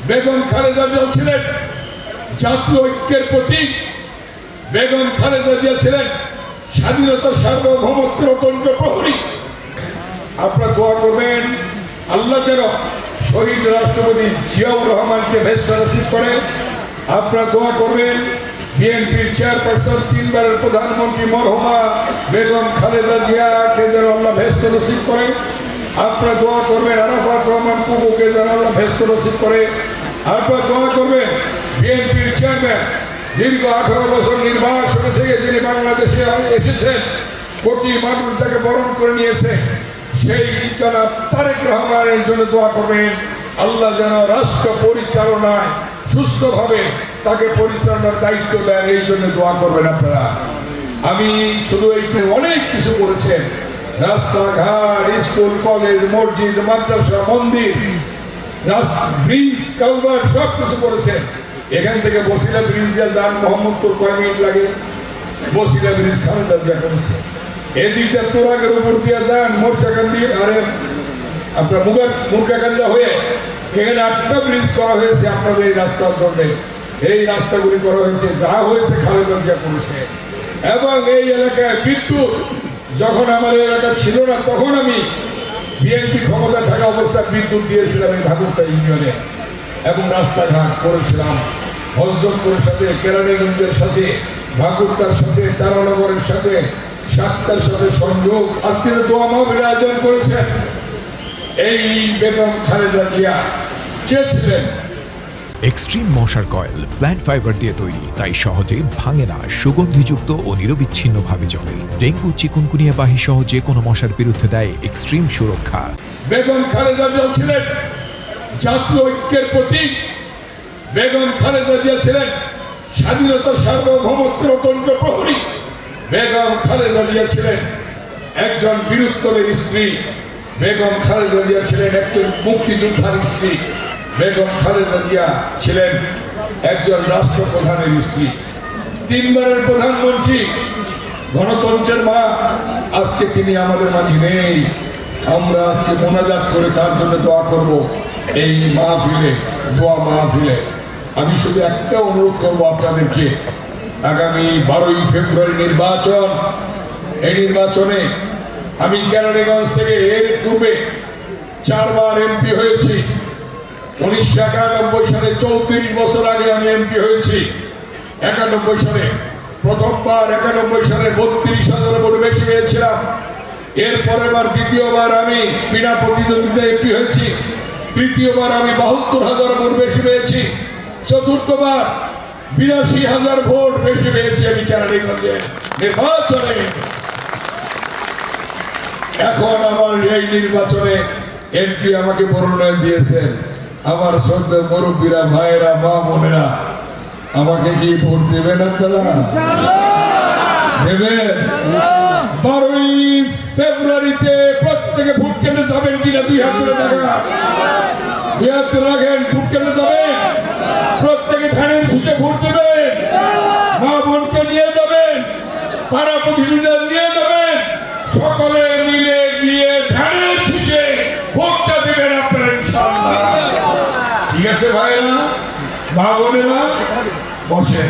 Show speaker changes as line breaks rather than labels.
বেগম খালেদা জিয়া ছিলেন জাতীয় ঐক্যের প্রতীক। বেগম খালেদা জিয়া ছিলেন স্বাধীনতা সার্বভৌমত্বের অতন্ত্র প্রহরী। আপনারা দোয়া করবেন আল্লাহ যেন শহীদ রাষ্ট্রপতি জিয়াউর রহমানকে ভেস্ট নসিব করে। আপনারা দোয়া করবেন বিএনপির চেয়ারপারসন, 3 বারের প্রধানমন্ত্রী মরহুমা বেগম খালেদা জিয়াকে যেন আল্লাহ ভেস্ট নসিব করে। আপনারা দোয়া করবেন আরাফাত রহমান কুকুকে যেন আল্লাহ ভেস্ট নসিব করে। আপনারা দোয়া করবেন বিএনপির চেয়ারম্যান, দীর্ঘ 18 বছর নির্বাচনে থেকে যিনি বাংলাদেশে এসেছেন, কোটি মানুষ যাকে বরণ করে নিয়েছে, সেই জনাব তারেক রহমানের জন্য দোয়া করবেন আল্লাহ যেন রাষ্ট্র পরিচালনায় সুস্থভাবে তাকে পরিচালনার দায়িত্ব দেন, এই জন্য দোয়া করবেন আপনারা। আমি শুধু এইটু, অনেক কিছু করেছেন, রাস্তাঘাট, স্কুল, কলেজ, মসজিদ, মাদ্রাসা, মন্দির, ব্রিজ, কালভার্ট সব কিছু করেছেন। এখান থেকে বসিলা ব্রিজ দিয়ে যান মোহাম্মদপুর কয় মিনিট লাগে? বসিলা ব্রিজ খালেদা জিয়া করেছে। এদিকটা তোরাগের উপর দিয়ে যান মোরচাকান্দি, আরে আপনার মুরগাকান্দা হয়ে এখানে 8টা ব্রিজ করা হয়েছে আপনাদের এই রাস্তার জন্য। এই রাস্তাগুলি করা হয়েছে, যা হয়েছে খালেদা জিয়া করেছে। এবং এই এলাকায় বিদ্যুৎ, যখন আমার এলাকা ছিল না তখন আমি বিএনপি ক্ষমতা থাকা অবস্থায় বিদ্যুৎ দিয়েছিলাম এই ভাগুরটা ইউনিয়নে, এবং রাস্তাঘাট করেছিলাম হজরতপুরের সাথে, কেরানীগঞ্জের সাথে, ভাগুরটার সাথে, তারানগরের সাথে, সাতটার সাথে সংযোগ। আজকে দোয়া মাহফিল আয়োজন করেছেন এই বেগম খালেদা জিয়া কে ছিলেন?
এক্সট্রিম মশার কয়েল প্ল্যান্ট ফাইবার দিয়ে তৈরি, তাই সহজে ভাঙে না, সুগন্ধিযুক্ত ও নিরবিচ্ছিন্নভাবে জ্বলে। ডেঙ্গু, চিকুনগুনিয়া বাহি সহ যে কোনো মশার বিরুদ্ধে দেয় এক্সট্রিম সুরক্ষা।
বেগম খালেদা জিয়া ছিলেন জাতীয় ঐক্যের প্রতীক। বেগম খালেদা জিয়া ছিলেন স্বাধীনতা সার্বভৌমত্বের অতন্ত্র প্রহরী। বেগম খালেদা জিয়া ছিলেন একজন বীরুত্তমের স্ত্রী। বেগম খালেদা জিয়া ছিলেন একজন মুক্তিযোদ্ধার স্ত্রী। বেগম খালেদা জিয়া ছিলেন একজন রাষ্ট্রপ্রধানের স্ত্রী, 3 বারের প্রধানমন্ত্রী, গণতন্ত্রের মা। আজকে তিনি আমাদের মাঝে নেই। আমরা আজকে মোনাজাত করে তার জন্য দোয়া করব এই মাহফিলে, দোয়া মাহফিলে। আমি শুধু একটা অনুরোধ করব আপনাদেরকে, আগামী 12ই ফেব্রুয়ারি নির্বাচন, এই নির্বাচনে আমি কেরানীগঞ্জ থেকে এর পূর্বে 4 বার এমপি হয়েছি। 1991 সালে 34 বছর আগে আমি এমপি হয়েছি। 91 সালে প্রথমবার, 91 সালে 32,000 ভোট বেশি পেয়েছিলাম। এরপরের বার, দ্বিতীয়বার আমি বিনা প্রতিদ্বন্দ্বিতায় এমপি হয়েছি। তৃতীয়বার আমি 72,000 ভোট বেশি পেয়েছি। চতুর্থবার 82,000 ভোট বেশি পেয়েছি আমি কেরানীগঞ্জে নির্বাচনে। এখন আমার এই নির্বাচনে এমপি আমাকে মনোনয়ন দিয়েছেন আমার শ্রদ্ধেয় মুরব্বীরা, ভাইয়েরা, মা বোনেরা। আমাকে কি ভোট দেবেন আপনারা? দেবেন? 12ই ফেব্রুয়ারিতে প্রত্যেকে ভোট কেন্দ্রে যাবেন কিনা? 2 হাত তুলে রাখেন, 2 হাত তুলে রাখেন। ভোট কেন্দ্রে যাবেন, প্রত্যেকে ধানের শীতে ভোট দেবেন, মা বোনকে নিয়ে যাবেন, পাড়া প্রতিনিধিদের নিয়ে যাবেন, সকলে মিলে গিয়ে ধানের শীতে ভোটটা দেবেন আপনারা ইনশাআল্লাহ। ঠিক আছে ভাইরা, মা বোনেরা, বসেন।